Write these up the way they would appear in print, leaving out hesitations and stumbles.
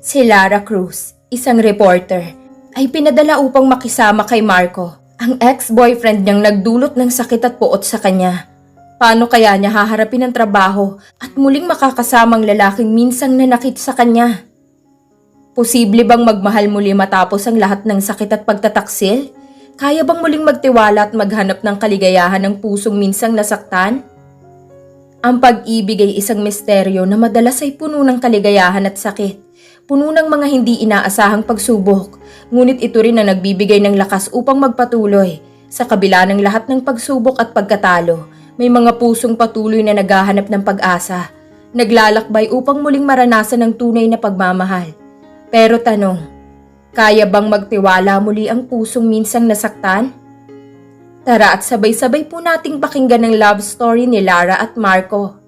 Si Lara Cruz, isang reporter, ay pinadala upang makisama kay Marco, ang ex-boyfriend niyang nagdulot ng sakit at puot sa kanya. Paano kaya niya haharapin ang trabaho at muling makakasamang lalaking minsang nanakit sa kanya? Posible bang magmahal muli matapos ang lahat ng sakit at pagtataksil? Kaya bang muling magtiwala at maghanap ng kaligayahan ng pusong minsang nasaktan? Ang pag-ibig ay isang misteryo na madalas ay puno ng kaligayahan at sakit. Puno ng mga hindi inaasahang pagsubok, ngunit ito rin na nagbibigay ng lakas upang magpatuloy. Sa kabila ng lahat ng pagsubok at pagkatalo, may mga pusong patuloy na naghahanap ng pag-asa, naglalakbay upang muling maranasan ang tunay na pagmamahal. Pero tanong, kaya bang magtiwala muli ang pusong minsang nasaktan? Tara at sabay-sabay po nating pakinggan ang love story ni Lara at Marco.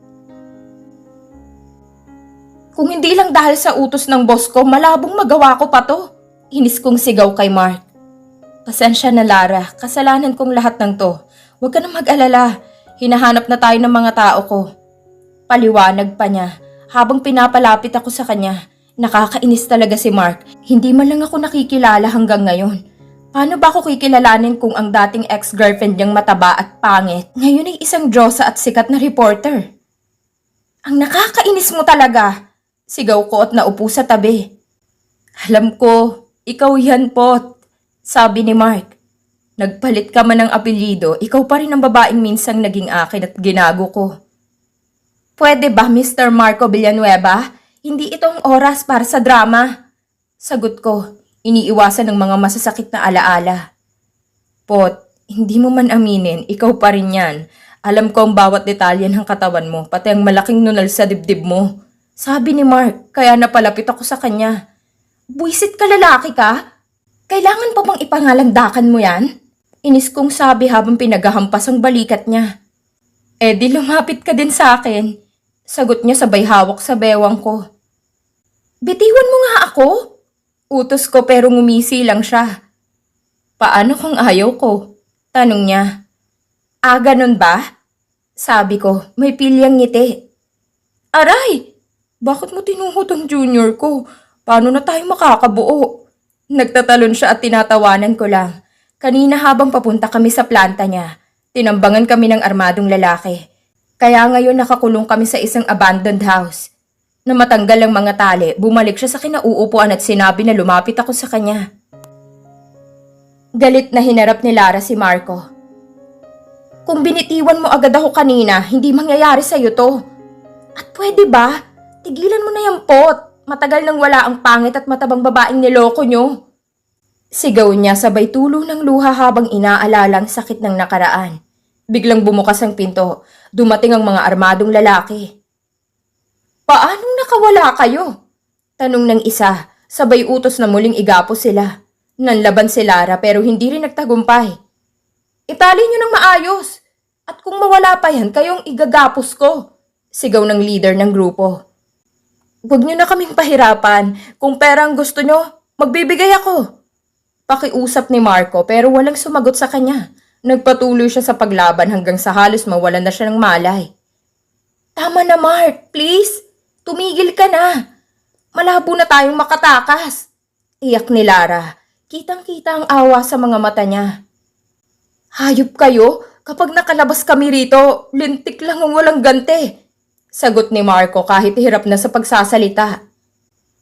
Kung hindi lang dahil sa utos ng boss ko, malabong magawa ko pa to. Inis kong sigaw kay Mark. Pasensya na Lara, kasalanan kong lahat ng to. Huwag ka na mag-alala, hinahanap na tayo ng mga tao ko. Paliwanag pa niya, habang pinapalapit ako sa kanya. Nakakainis talaga si Mark, hindi man lang ako nakikilala hanggang ngayon. Paano ba ako kikilalanin kung ang dating ex-girlfriend niyang mataba at pangit, ngayon ay isang Diyosa at sikat na reporter? Ang nakakainis mo talaga! Sigaw ko at naupo sa tabi. Alam ko, ikaw yan Pot, sabi ni Mark. Nagpalit ka man ng apelyido, ikaw pa rin ang babaeng minsang naging akin at ginago ko. Pwede ba Mr. Marco Villanueva? Hindi itong oras para sa drama. Sagot ko, iniiwasan ng mga masasakit na alaala. Pot, hindi mo man aminin, ikaw pa rin yan. Alam ko ang bawat detalye ng katawan mo, pati ang malaking nunal sa dibdib mo. Sabi ni Mark, kaya napalapit ako sa kanya. Buisit ka lalaki ka? Kailangan pa bang ipangalandakan mo yan? Inis kong sabi habang pinagahampas ang balikat niya. Di lumapit ka din sa akin. Sagot niya sabay hawak sa bewang ko. Bitiwan mo nga ako? Utos ko pero ngumisi lang siya. Paano kung ayaw ko? Tanong niya. Ganun ba? Sabi ko, may pilyang ngiti. Aray! Bakit mo tinuhot ang junior ko? Paano na tayo makakabuo? Nagtatalon siya at tinatawanan ko lang. Kanina habang papunta kami sa planta niya, tinambangan kami ng armadong lalaki. Kaya ngayon nakakulong kami sa isang abandoned house. Na matanggal ang mga tali, bumalik siya sa kinauupuan at sinabi na lumapit ako sa kanya. Galit na hinarap ni Lara si Marco. Kung binitiwan mo agad ako kanina, hindi mangyayari sa'yo to. At pwede ba? Tigilan mo na yung Pot. Matagal nang wala ang pangit at matabang babaeng niloko nyo. Sigaw niya sabay tulo ng luha habang inaalalang sakit ng nakaraan. Biglang bumukas ang pinto. Dumating ang mga armadong lalaki. Paanong nakawala kayo? Tanong ng isa, sabay utos na muling igapos sila. Nanlaban si Lara pero hindi rin nagtagumpay. Itali nyo ng maayos. At kung mawala pa yan, kayong igagapos ko. Sigaw ng leader ng grupo. Huwag nyo na kaming pahirapan. Kung pera ang gusto nyo, magbibigay ako. Pakiusap ni Marco pero walang sumagot sa kanya. Nagpatuloy siya sa paglaban hanggang sa halos mawalan na siya ng malay. Tama na Mark, please. Tumigil ka na. Malabo na tayong makatakas. Iyak ni Lara. Kitang-kita ang awa sa mga mata niya. Hayop kayo. Kapag nakalabas kami rito, lintik lang ang walang gante. Sagot ni Marco kahit hirap na sa pagsasalita.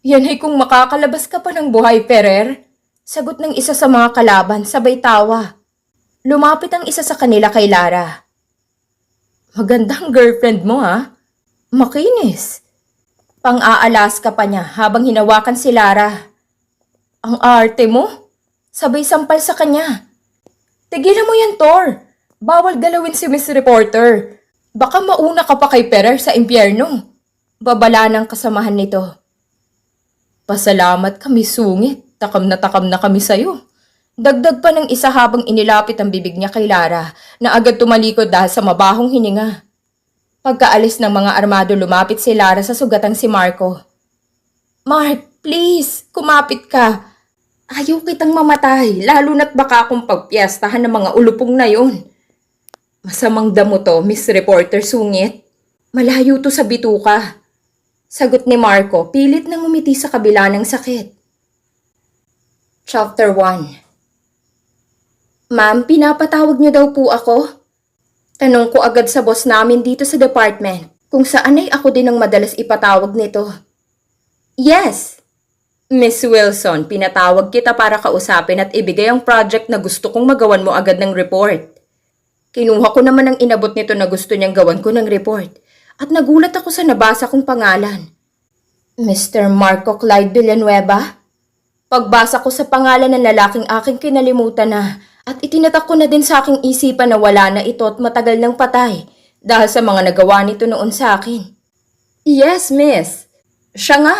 Yan ay kung makakalabas ka pa ng buhay, Ferrer. Sagot ng isa sa mga kalaban, sabay tawa. Lumapit ang isa sa kanila kay Lara. Magandang girlfriend mo ha? Makinis. Pang-aalas ka pa niya habang hinawakan si Lara. Ang arte mo? Sabay sampal sa kanya. Tigilan mo yan, Thor. Bawal galawin si Miss Reporter. Baka mauna ka pa kay Ferrer sa impyerno. Babala ng kasamahan nito. Pasalamat kami sungit. Takam na kami sa'yo. Dagdag pa ng isa habang inilapit ang bibig niya kay Lara na agad tumalikod dahil sa mabahong hininga. Pagkaalis ng mga armado lumapit si Lara sa sugatang si Marco. Mark, please, kumapit ka. Ayaw kitang mamatay, lalo na't baka akong pagpiestahan ng mga ulupong na yon. Masamang damo to, Miss Reporter sungit. Malayo to sa bituka. Sagot ni Marco, pilit nang umiti sa kabila ng sakit. Chapter 1. Ma'am, pinapatawag niyo daw po ako? Tanong ko agad sa boss namin dito sa department, kung saan ay ako din ang madalas ipatawag nito. Yes! Miss Wilson, pinatawag kita para kausapin at ibigay ang project na gusto kong magawan mo agad ng report. Kinuha ko naman ang inabot nito na gusto niyang gawan ko ng report at nagulat ako sa nabasa kong pangalan. Mr. Marco Clyde Villanueva? Pagbasa ko sa pangalan ng lalaking aking kinalimutan na at itinatak ko na din sa aking isipan na wala na ito at matagal nang patay dahil sa mga nagawa nito noon sa akin. Yes, miss. Siya nga.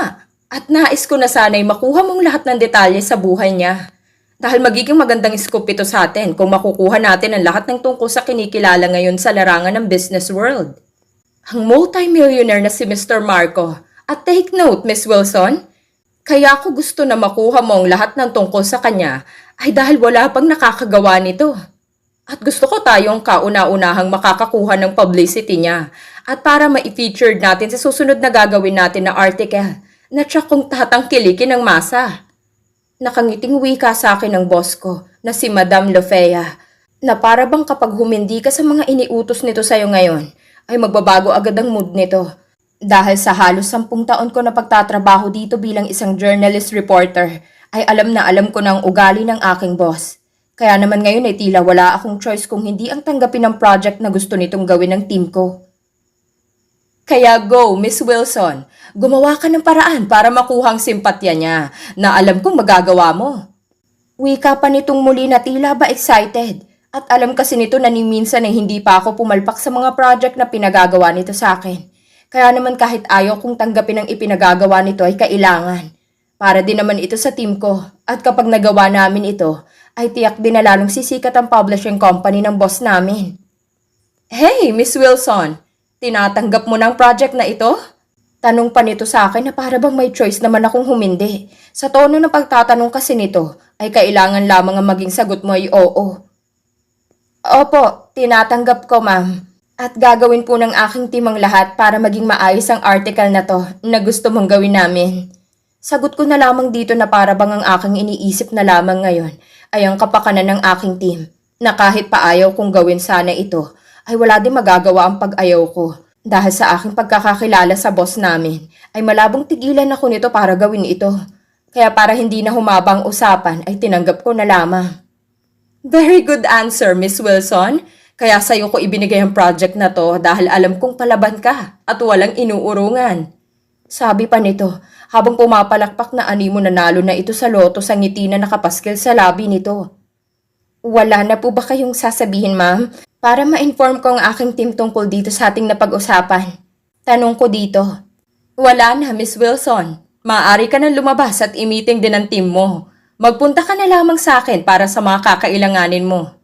At nais ko na sana'y makuha mong lahat ng detalye sa buhay niya. Dahil magiging magandang scoop ito sa atin kung makukuha natin ang lahat ng tungkol sa kinikilala ngayon sa larangan ng business world. Ang multi-millionaire na si Mr. Marco. At take note, Miss Wilson, kaya ako gusto na makuha mo ang lahat ng tungkol sa kanya ay dahil wala pang nakakagawa nito. At gusto ko tayong kauna-unahang makakakuha ng publicity niya at para ma-featured natin sa susunod na gagawin natin na article na tiyak kong tatangkilikin ng masa. Nakangiting wika sa akin ng boss ko na si Madam Lofea na para bang kapag humindi ka sa mga iniutos nito sa'yo ngayon ay magbabago agad ang mood nito. Dahil sa halos 10 taon ko na pagtatrabaho dito bilang isang journalist reporter ay alam na alam ko na ang ugali ng aking boss. Kaya naman ngayon ay tila wala akong choice kung hindi ang tanggapin ang project na gusto nitong gawin ng team ko. Kaya go, Miss Wilson. Gumawa ka ng paraan para makuha ang simpatya niya na alam kong magagawa mo. Wika pa nitong muli na tila ba excited at alam kasi nito na ni minsan ay hindi pa ako pumalpak sa mga project na pinagagawa nito sa akin. Kaya naman kahit ayaw kong tanggapin ang ipinagagawa nito ay kailangan. Para din naman ito sa team ko at kapag nagawa namin ito ay tiyak din na lalong sisikat ang publishing company ng boss namin. Hey, Miss Wilson! Tinatanggap mo ng project na ito? Tanong pa nito sa akin na para bang may choice naman akong humindi. Sa tono ng pagtatanong kasi nito, ay kailangan lamang ang maging sagot mo ay oo. Opo, tinatanggap ko ma'am. At gagawin po ng aking team ang lahat para maging maayos ang article na to na gusto mong gawin namin. Sagot ko na lamang dito na para bang ang aking iniisip na lamang ngayon ay ang kapakanan ng aking team na kahit pa ayaw kong gawin sana ito, ay wala din magagawa ang pag-ayaw ko. Dahil sa aking pagkakakilala sa boss namin, ay malabong tigilan ako nito para gawin ito. Kaya para hindi na humabang usapan, ay tinanggap ko na lamang. Very good answer, Miss Wilson. Kaya sa'yo ko ibinigay ang project na to dahil alam kong palaban ka at walang inuurungan. Sabi pa nito, habang pumapalakpak na animo nanalo na ito sa loto sa ngiti na nakapaskil sa labi nito. Wala na po ba kayong sasabihin, ma'am? Para ma-inform ko ang aking team tungkol dito sa ating napag-usapan. Tanong ko dito. Wala na, Miss Wilson. Maaari ka nang lumabas at i-meeting din ang team mo. Magpunta ka na lamang sa akin para sa mga kakailanganin mo.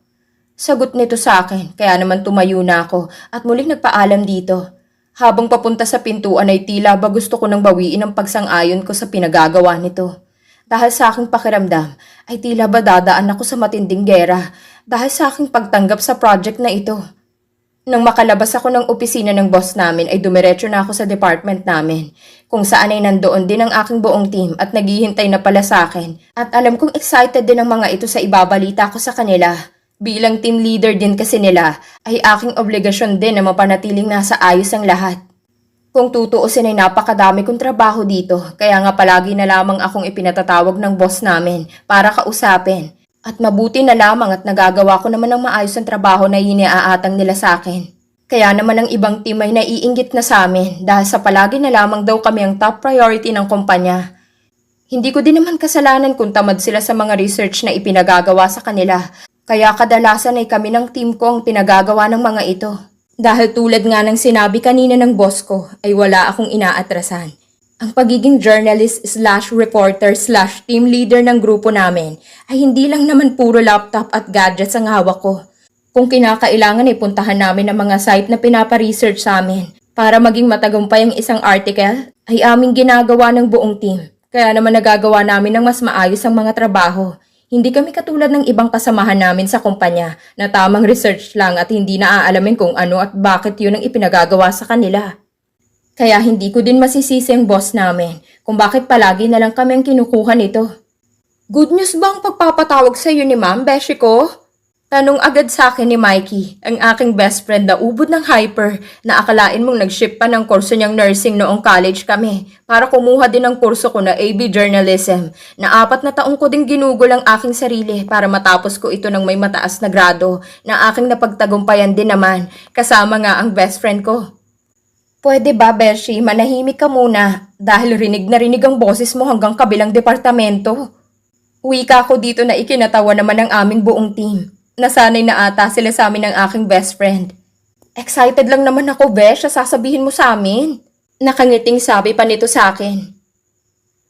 Sagot nito sa akin, kaya naman tumayo na ako at muling nagpaalam dito. Habang papunta sa pintuan ay tila ba gusto ko nang bawiin ang pagsang-ayon ko sa pinagagawa nito. Dahil sa aking pakiramdam ay tila ba dadaan ako sa matinding gera dahil sa aking pagtanggap sa project na ito. Nang makalabas ako ng opisina ng boss namin ay dumiretso na ako sa department namin kung saan ay nandoon din ang aking buong team at naghihintay na pala sa akin at alam kong excited din ang mga ito sa ibabalita ko sa kanila. Bilang team leader din kasi nila ay aking obligasyon din na mapanatiling nasa ayos ang lahat. Kung tutuusin ay napakadami kong trabaho dito, kaya nga palagi na lamang akong ipinatatawag ng boss namin para kausapin. At mabuti na lamang at nagagawa ko naman ng maayos ang trabaho na iniaatang nila sa akin. Kaya naman ang ibang team ay naiinggit na sa amin dahil sa palagi na lamang daw kami ang top priority ng kumpanya. Hindi ko din naman kasalanan kung tamad sila sa mga research na ipinagagawa sa kanila, kaya kadalasan ay kami ng team ko ang pinagagawa ng mga ito. Dahil tulad nga ng sinabi kanina ng boss ko, ay wala akong inaatrasan. Ang pagiging journalist/reporter/team leader ng grupo namin ay hindi lang naman puro laptop at gadgets ang hawak ko. Kung kinakailangan ay puntahan namin ang mga site na pinapa-research sa amin para maging matagumpay ang isang article, ay aming ginagawa ng buong team. Kaya naman nagagawa namin ng mas maayos ang mga trabaho. Hindi kami katulad ng ibang kasamahan namin sa kumpanya na tamang research lang at hindi naaalamin kung ano at bakit yun ang ipinagagawa sa kanila. Kaya hindi ko din masisisi ang boss namin kung bakit palagi na lang kami ang kinukuha nito. Good news ba ang pagpapatawag sa iyo ni Ma'am, Beshi ko? Tanong agad sa akin ni Mikey, ang aking best friend na ubod ng hyper na akalain mong nag-ship pa ng kurso niyang nursing noong college kami para kumuha din ng kurso ko na AB Journalism na 4 na taong ko din ginugol ang aking sarili para matapos ko ito ng may mataas na grado na aking napagtagumpayan din naman kasama nga ang best friend ko. Pwede ba, Beshi, manahimik ka muna dahil rinig na rinig ang boses mo hanggang kabilang departamento? Wika ko dito na ikinatawa naman ng aming buong team. Nasanay na ata sila sa amin ng aking best friend. Excited lang naman ako, Besh, sa sasabihin mo sa amin. Nakangiting sabi pa nito sa akin.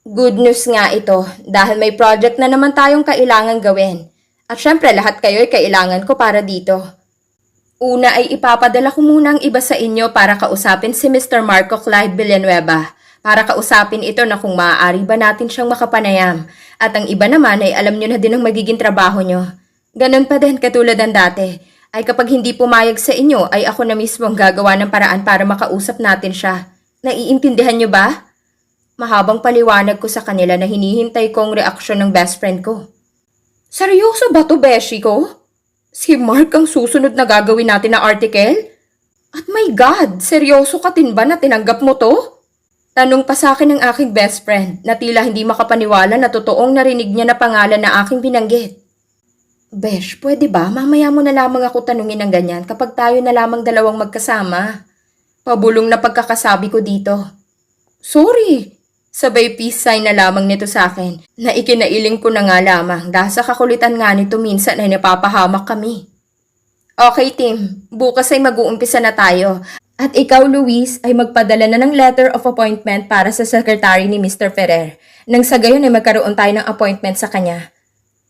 Good news nga ito dahil may project na naman tayong kailangan gawin. At syempre lahat kayo ay kailangan ko para dito. Una ay ipapadala ko muna ang iba sa inyo para kausapin si Mr. Marco Clyde Villanueva. Para kausapin ito na kung maaari ba natin siyang makapanayam. At ang iba naman ay alam nyo na din ang magiging trabaho nyo. Ganon pa din katulad ng dati, ay kapag hindi pumayag sa inyo ay ako na mismo ang gagawa ng paraan para makausap natin siya. Naiintindihan nyo ba? Mahabang paliwanag ko sa kanila na hinihintay ko ang reaksyon ng best friend ko. Seryoso ba to, Beshi ko? Si Mark ang susunod na gagawin natin na article? At my God, seryoso ka din ba na tinanggap mo to? Tanong pa sa akin ng aking best friend na tila hindi makapaniwala na totoong narinig niya na pangalan na aking binanggit. Besh, pwede ba? Mamaya mo na lamang ako tanungin ng ganyan kapag tayo na lamang dalawang magkasama. Pabulong na pagkakasabi ko dito. Sorry! Sabay peace sign na lamang nito sa akin na ikinailing ko na nga lamang dahil sa kakulitan nga nito minsan ay napapahamak kami. Okay, team. Bukas ay mag-uumpisa na tayo. At ikaw, Luis, ay magpadala na ng letter of appointment para sa secretary ni Mr. Ferrer. Nang sa gayon ay magkaroon tayo ng appointment sa kanya.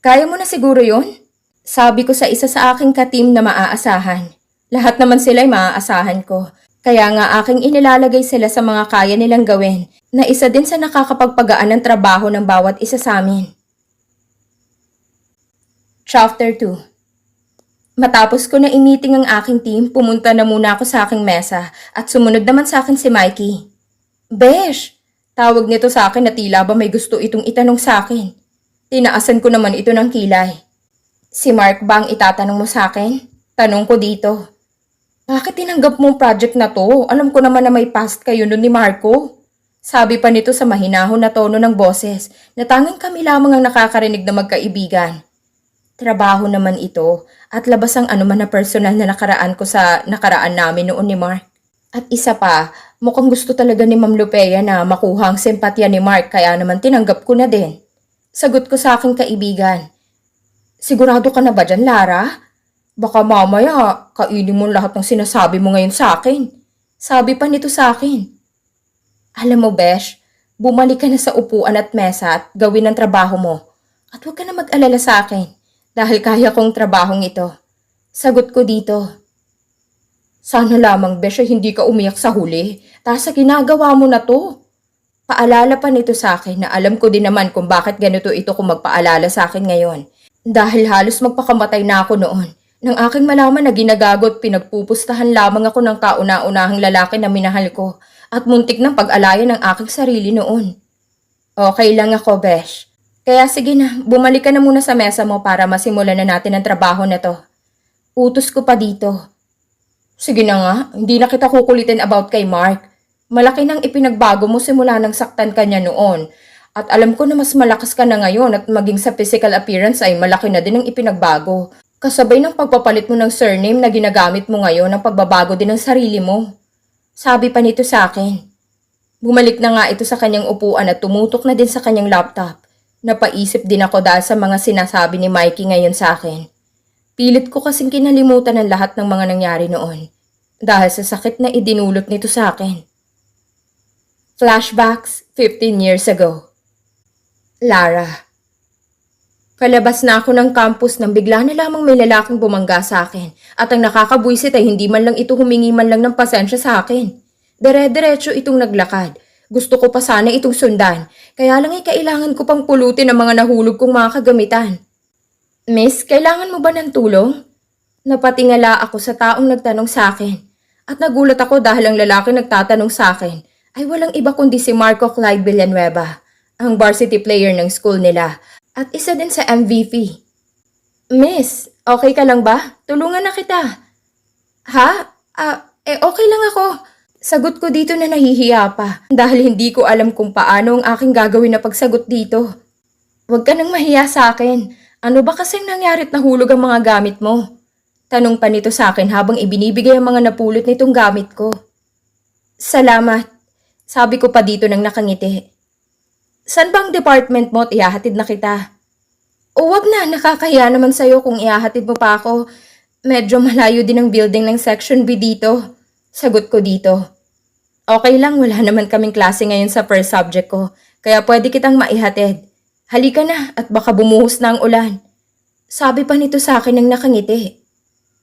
Kaya mo na siguro yon? Sabi ko sa isa sa aking ka-team na maaasahan. Lahat naman sila ay maaasahan ko. Kaya nga aking inilalagay sila sa mga kaya nilang gawin na isa din sa nakakapagpagaan ng trabaho ng bawat isa sa amin. Chapter 2. Matapos ko na i-meeting ang aking team, pumunta na muna ako sa aking mesa at sumunod naman sa akin si Mikey. Besh! Tawag nito sa akin na tila ba may gusto itong itanong sa akin. Tinaasan ko naman ito ng kilay. Si Mark ba ang itatanong mo sa akin? Tanong ko dito. Bakit tinanggap mo ang project na to? Alam ko naman na may past kayo nun ni Marco. Sabi pa nito sa mahinahon na tono ng boses na tanging kami lamang ang nakakarinig na magkaibigan. Trabaho naman ito at labas ang anuman na personal na nakaraan ko sa nakaraan namin noon ni Mark. At isa pa, mukhang gusto talaga ni Ma'am Lupea na makuha ang simpatya ni Mark kaya naman tinanggap ko na din. Sagot ko sa aking kaibigan. Sigurado ka na ba dyan, Lara? Baka mamaya, kainin mo lahat ng sinasabi mo ngayon sa akin. Sabi pa nito sa akin. Alam mo, Besh, bumalik ka na sa upuan at mesa at gawin ang trabaho mo. At huwag ka na mag-alala sa akin dahil kaya kong trabahong ito. Sagot ko dito. Sana lamang, Besh, ay hindi ka umiyak sa huli. Dahil sa ginagawa mo na to. Paalala pa nito sa akin na alam ko din naman kung bakit ganito ito kung magpaalala sa akin ngayon. Dahil halos magpakamatay na ako noon. Nang aking malaman na ginagagot, pinagpupustahan lamang ako ng kauna-unahang lalaki na minahal ko at muntik ng pag-alaya ng aking sarili noon. Okay lang ako, Besh. Kaya sige na, bumalik ka na muna sa mesa mo para masimulan na natin ang trabaho na to. Utos ko pa dito. Sige na nga, hindi na kita kukulitin about kay Mark. Malaki nang ipinagbago mo simula nang saktan ka niya noon. At alam ko na mas malakas ka na ngayon at maging sa physical appearance ay malaki na din ang ipinagbago. Kasabay ng pagpapalit mo ng surname na ginagamit mo ngayon ang pagbabago din ng sarili mo. Sabi pa nito sa akin. Bumalik na nga ito sa kanyang upuan at tumutok na din sa kanyang laptop. Napaisip din ako dahil sa mga sinasabi ni Mikey ngayon sa akin. Pilit ko kasing kinalimutan ang lahat ng mga nangyari noon. Dahil sa sakit na idinulot nito sa akin. Flashbacks 15 years ago. Lara. Palabas na ako ng campus nang bigla na lamang may lalaking bumangga sa akin at ang nakakabwisit ay hindi man lang ito humingi man lang ng pasensya sa akin. Dire-diretso itong naglakad. Gusto ko pa sana itong sundan, kaya lang ay kailangan ko pang pulutin ang mga nahulog kong mga kagamitan. Miss, kailangan mo ba ng tulong? Napatingala ako sa taong nagtanong sa akin At nagulat ako dahil ang lalaki nagtatanong sa akin ay walang iba kundi si Marco Clyde Villanueva, ang varsity player ng school nila at isa din sa MVP. Miss, okay ka lang ba? Tulungan na kita. Ha? Okay lang ako. Sagot ko dito na nahihiya pa dahil hindi ko alam kung paano ang aking gagawin na pagsagot dito. Huwag ka nang mahiya sa akin. Ano ba kasing nangyarit na hulog ang mga gamit mo? Tanong pa nito sa akin habang ibinibigay ang mga napulot nitong gamit ko. Salamat. Sabi ko pa dito nang nakangiti. San bang department mo at ihahatid na kita? O wag na, nakakahiya naman sa'yo kung ihahatid mo pa ako. Medyo malayo din ang building ng Section B dito. Sagot ko dito. Okay lang, wala naman kaming klase ngayon sa first subject ko, kaya pwede kitang maihatid. Halika na at baka bumuhos na ang ulan. Sabi pa nito sa akin nang nakangiti.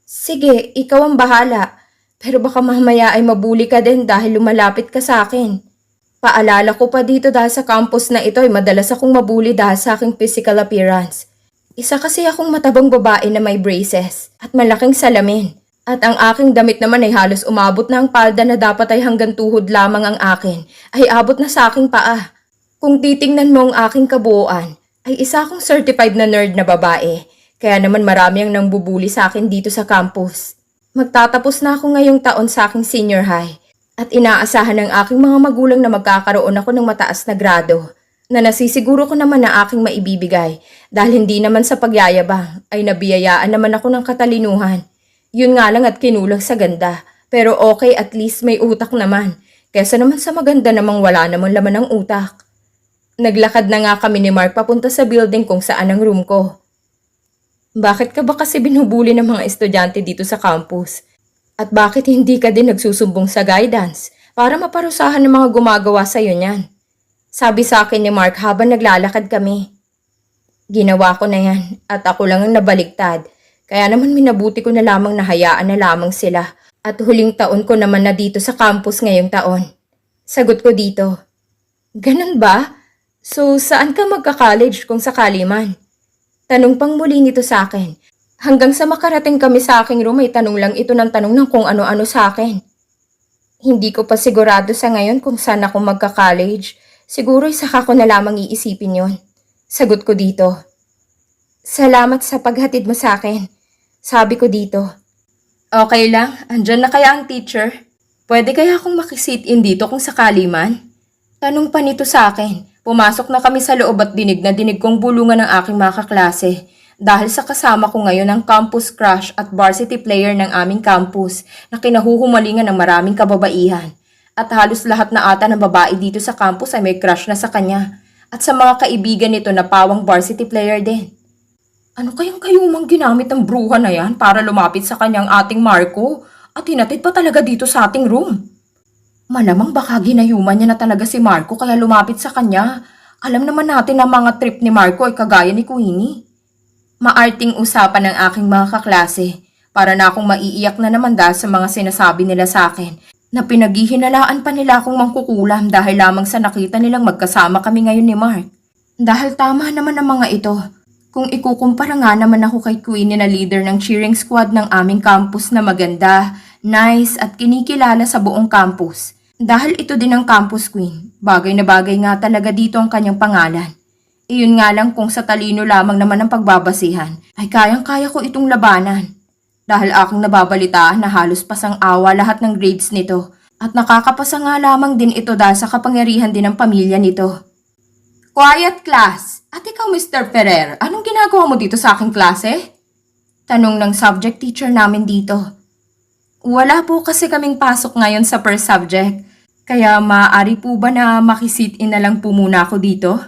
Sige, ikaw ang bahala. Pero baka mamaya ay mabuli ka din dahil lumalapit ka sa akin. Paalala ko pa dito dahil sa campus na ito ay madalas akong mabuli dahil sa aking physical appearance. Isa kasi akong matabang babae na may braces at malaking salamin. At ang aking damit naman ay halos umabot na ang palda na dapat ay hanggang tuhod lamang ang akin ay abot na sa aking paa. Kung titingnan mo ang aking kabuuan, ay isa akong certified na nerd na babae. Kaya naman marami ang nangbubuli sa akin dito sa campus. Magtatapos na ako ngayong taon sa aking senior high at inaasahan ng aking mga magulang na magkakaroon ako ng mataas na grado na nasisiguro ko naman na aking maibibigay dahil hindi naman sa pagyayabang ay nabiyayaan naman ako ng katalinuhan. Yun nga lang at kinulang sa ganda pero okay at least may utak naman kesa naman sa maganda namang wala namang laman ng utak. Naglakad na nga kami ni Mark papunta sa building kung saan ang room ko. Bakit ka ba kasi binubuli ng mga estudyante dito sa campus? At bakit hindi ka din nagsusumbong sa guidance para maparusahan ng mga gumagawa sa'yo niyan? Sabi sa akin ni Mark habang naglalakad kami. Ginawa ko na yan at ako lang ang nabaligtad. Kaya naman minabuti ko na lamang nahayaan na lamang sila at huling taon ko naman na dito sa campus ngayong taon. Sagot ko dito. Ganun ba? So saan ka magka-college kung sakali man? Tanong pang muli nito sa akin. Hanggang sa makarating kami sa aking room ay tanong lang ito ng tanong ng kung ano-ano sa akin. Hindi ko pa sigurado sa ngayon kung saan ako magka-college. Siguro saka ko na lamang iisipin yon. Sagot ko dito. Salamat sa paghatid mo sa akin. Sabi ko dito. Okay lang, andyan na kaya ang teacher? Pwede kaya akong makisit in dito kung sakali man? Tanong pa nito sa akin. Pumasok na kami sa loob at dinig na dinig kong bulungan ng aking mga kaklase. Dahil sa kasama ko ngayon ang campus crush at varsity player ng aming campus na kinahuhumalingan ng maraming kababaihan. At halos lahat na ata ng babae dito sa campus ay may crush na sa kanya. At sa mga kaibigan nito na pawang varsity player din. Ano kayang kayumang ginamit ng bruha na yan para lumapit sa kanyang ating Marco at hinatid pa talaga dito sa ating room? Malamang baka ginayuman niya na talaga si Marco kaya lumapit sa kanya. Alam naman natin na mga trip ni Marco ay kagaya ni Queenie. Maarting usapan ng aking mga kaklase para na akong maiiyak na naman dahil sa mga sinasabi nila sa akin na pinaghihinalaan pa nila akong mangkukulam dahil lamang sa nakita nilang magkasama kami ngayon ni Mark. Dahil tama naman ang mga ito. Kung ikukumpara nga naman ako kay Queenie na leader ng cheering squad ng aming campus na maganda, nice at kinikilala sa buong campus. Dahil ito din ang campus queen, bagay na bagay nga talaga dito ang kanyang pangalan. Iyon nga lang kung sa talino lamang naman ang pagbabasihan, ay kayang-kaya ko itong labanan. Dahil aking nababalitaan na halos pasang awa lahat ng grades nito, at nakakapasa nga lamang din ito dahil sa kapangyarihan din ng pamilya nito. Quiet class! At ikaw Mr. Ferrer, anong ginagawa mo dito sa aking klase? Tanong ng subject teacher namin dito. Wala po kasi kaming pasok ngayon sa per subject. Kaya maaari po ba na makisit-in na lang po muna ako dito?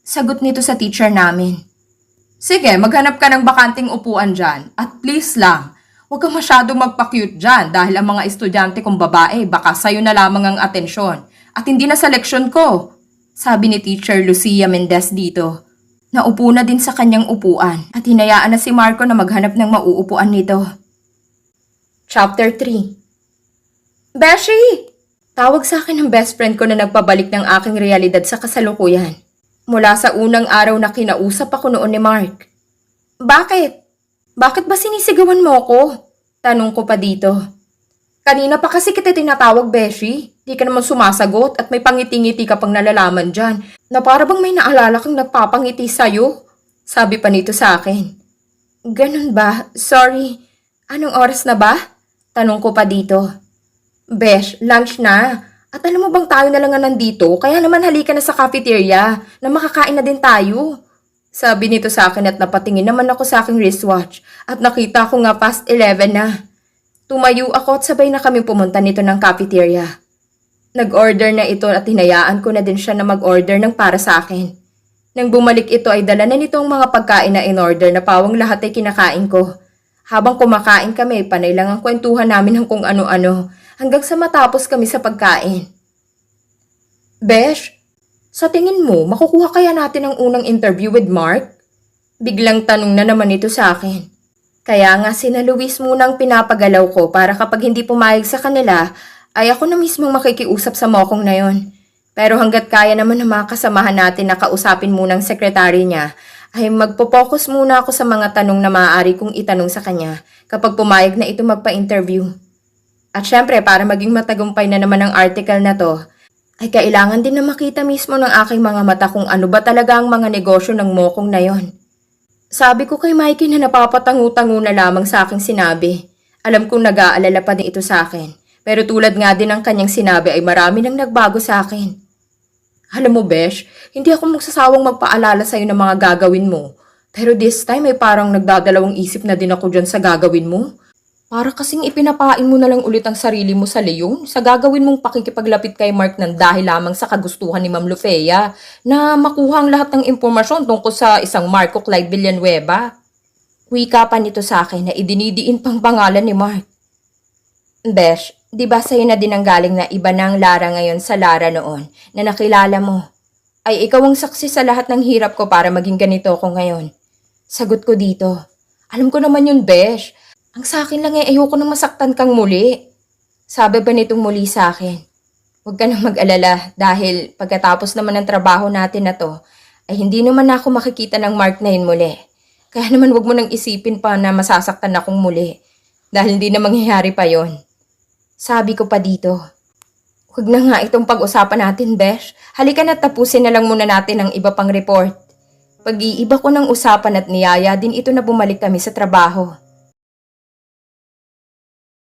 Sagot nito sa teacher namin. Sige, maghanap ka ng bakanting upuan dyan. At please lang, huwag kang masyadong magpa-cute dyan dahil ang mga estudyante kong babae baka sa'yo na lamang ang atensyon. At hindi na sa leksyon ko. Sabi ni Teacher Lucia Mendez dito. Naupo na din sa kanyang upuan at hinayaan na si Marco na maghanap ng mauupuan nito. Chapter 3. Beshi! Tawag sa akin ng best friend ko na nagpabalik ng aking realidad sa kasalukuyan. Mula sa unang araw na kinausap ako noon ni Mark. Bakit? Bakit ba sinisigawan mo ako? Tanong ko pa dito. Kanina pa kasi kita tinatawag, Beshi. Di ka naman sumasagot at may pangiti-ngiti ka pang nalalaman dyan na para bang may naalala kang nagpapangiti sa'yo. Sabi pa nito sa akin. Ganun ba? Sorry. Anong oras na ba? Tanong ko pa dito. Besh, lunch na. At alam mo bang tayo na lang nga nandito? Kaya naman halika na sa cafeteria na makakain na din tayo. Sabi nito sa akin at napatingin naman ako sa aking wristwatch at nakita ko nga past 11 na. Tumayo ako at sabay na kami pumunta nito ng cafeteria. Nag-order na ito at hinayaan ko na din siya na mag-order ng para sa akin. Nang bumalik ito ay dala na nito ang mga pagkain na in-order na pawang lahat ay kinakain ko. Habang kumakain kami, panay lang ang kwentuhan namin ng kung ano-ano hanggang sa matapos kami sa pagkain. Besh, sa tingin mo, makukuha kaya natin ang unang interview with Mark? Biglang tanong na naman ito sa akin. Kaya nga sina Luis munang pinapagalaw ko para kapag hindi pumayag sa kanila, ay ako na mismong makikiusap sa mokong na yon. Pero hanggat kaya naman ng mga kasamahan natin na kausapin munang sekretary niya, ay magpo-focus muna ako sa mga tanong na maaari kong itanong sa kanya kapag pumayag na ito magpa-interview. At syempre para maging matagumpay na naman ang article na to, ay kailangan din na makita mismo ng aking mga mata kung ano ba talaga ang mga negosyo ng mokong na yon. Sabi ko kay Mikey na napapatangu-tangu na lamang sa aking sinabi. Alam kong nag-aalala pa din ito sa akin. Pero tulad nga din ng kanyang sinabi ay marami nang nagbago sa akin. Alam mo, Besh, hindi ako magsasawang magpaalala sa'yo ng mga gagawin mo. Pero this time ay parang nagdadalawang isip na din ako dyan sa gagawin mo. Para kasing ipinapain mo na lang ulit ang sarili mo sa leyon sa gagawin mong pakikipaglapit kay Mark ng dahil lamang sa kagustuhan ni Ma'am Lufea na makuha ang lahat ng impormasyon tungkol sa isang Marco Clyde Villanueva. Wika pa nito sa akin na idinidiin pang pangalan ni Mark. Besh, di ba sa'yo na din ang galing na iba ng Lara ngayon sa Lara noon na nakilala mo? Ay ikaw ang saksi sa lahat ng hirap ko para maging ganito ako ngayon. Sagot ko dito. Alam ko naman yun, Besh. Ang sa akin lang ay ayoko na masaktan kang muli. Sabi ba nitong muli sa akin? Huwag ka nang mag-alala dahil pagkatapos naman ng trabaho natin na to, ay hindi naman ako makikita ng Mark na yun muli. Kaya naman huwag mo nang isipin pa na masasaktan akong muli dahil hindi na mangyayari pa yon. Sabi ko pa dito. Huwag na nga itong pag-usapan natin, Besh. Halika na tapusin na lang muna natin ang iba pang report. Pag-iiba ko ng usapan at niyaya din ito na bumalik kami sa trabaho.